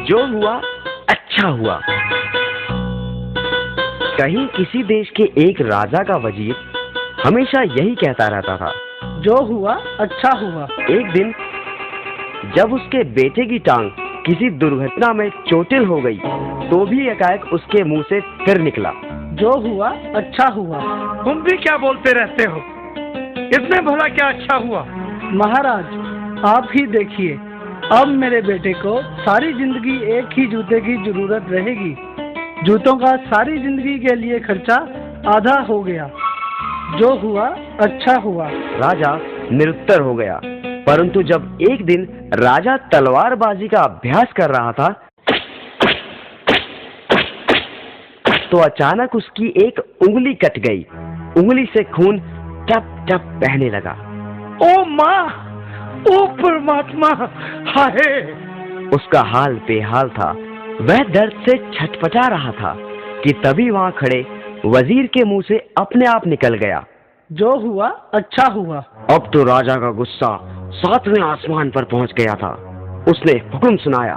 जो हुआ अच्छा हुआ। कहीं किसी देश के एक राजा का वजीर हमेशा यही कहता रहता था, जो हुआ अच्छा हुआ। एक दिन जब उसके बेटे की टांग किसी दुर्घटना में चोटिल हो गई, तो भी एकाएक उसके मुंह से फिर निकला, जो हुआ अच्छा हुआ। तुम भी क्या बोलते रहते हो? इसमें भला क्या अच्छा हुआ? महाराज, आप ही देखिए, अब मेरे बेटे को सारी जिंदगी एक ही जूते की जरूरत रहेगी। जूतों का सारी जिंदगी के लिए खर्चा आधा हो गया। जो हुआ अच्छा हुआ। राजा निरुत्तर हो गया। परंतु जब एक दिन राजा तलवारबाजी का अभ्यास कर रहा था, तो अचानक उसकी एक उंगली कट गई। उंगली से खून टप टप बहने लगा। ओ माँ, ओ परमात्मा, हाय! उसका हाल बेहाल था। वह दर्द से छटपटा रहा था कि तभी वहां खड़े वजीर के मुंह से अपने आप निकल गया, जो हुआ अच्छा हुआ। अब तो राजा का गुस्सा 7वें आसमान पर पहुंच गया था। उसने हुक्म सुनाया,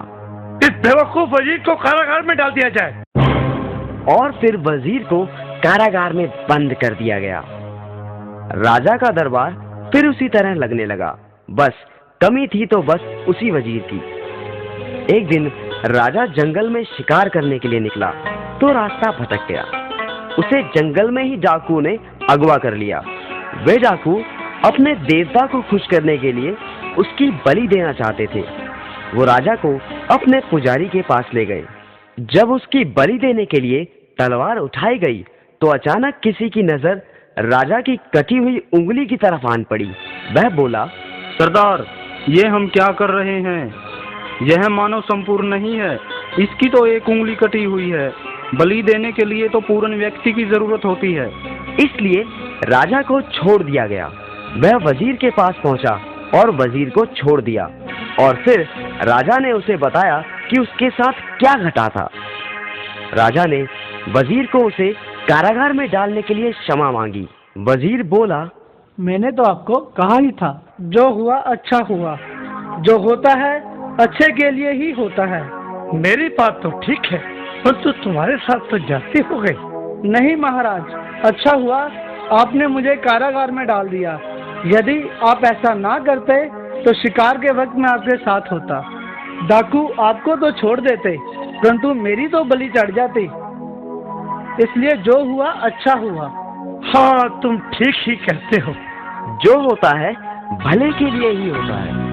इस बेवकूफ वजीर को कारागार में डाल दिया जाए। और फिर वजीर को कारागार में बंद कर दिया गया। राजा का दरबार फिर उसी तरह लगने लगा। बस कमी थी तो बस उसी वजीर की। एक दिन राजा जंगल में शिकार करने के लिए निकला, तो रास्ता भटक गया। उसे जंगल में ही डाकुओं ने अगवा कर लिया। वे डाकू अपने देवता को खुश करने के लिए उसकी बलि देना चाहते थे। वो राजा को अपने पुजारी के पास ले गए। जब उसकी बलि देने के लिए तलवार उठाई गई, तो अचानक किसी की नजर राजा की कटी हुई उंगली की तरफ आन पड़ी। वह बोला, सरदार, ये हम क्या कर रहे हैं? यह मानव संपूर्ण नहीं है। इसकी तो एक उंगली कटी हुई है। बलि देने के लिए तो पूर्ण व्यक्ति की जरूरत होती है। इसलिए राजा को छोड़ दिया गया। वह वजीर के पास पहुंचा और वजीर को छोड़ दिया। और फिर राजा ने उसे बताया कि उसके साथ क्या घटा था। राजा ने वजीर को उसे कारागार में डालने के लिए क्षमा मांगी। वजीर बोला, मैंने तो आपको कहा ही था, जो हुआ अच्छा हुआ। जो होता है अच्छे के लिए ही होता है। मेरी बात तो ठीक है, परंतु तुम्हारे साथ तो जाती हो गई। नहीं महाराज, अच्छा हुआ आपने मुझे कारागार में डाल दिया। यदि आप ऐसा ना करते तो शिकार के वक्त मैं आपके साथ होता। डाकू आपको तो छोड़ देते, परंतु मेरी तो बलि चढ़ जाती। इसलिए जो हुआ अच्छा हुआ। हाँ, तुम ठीक ही कहते हो। जो होता है भले के लिए ही होता है।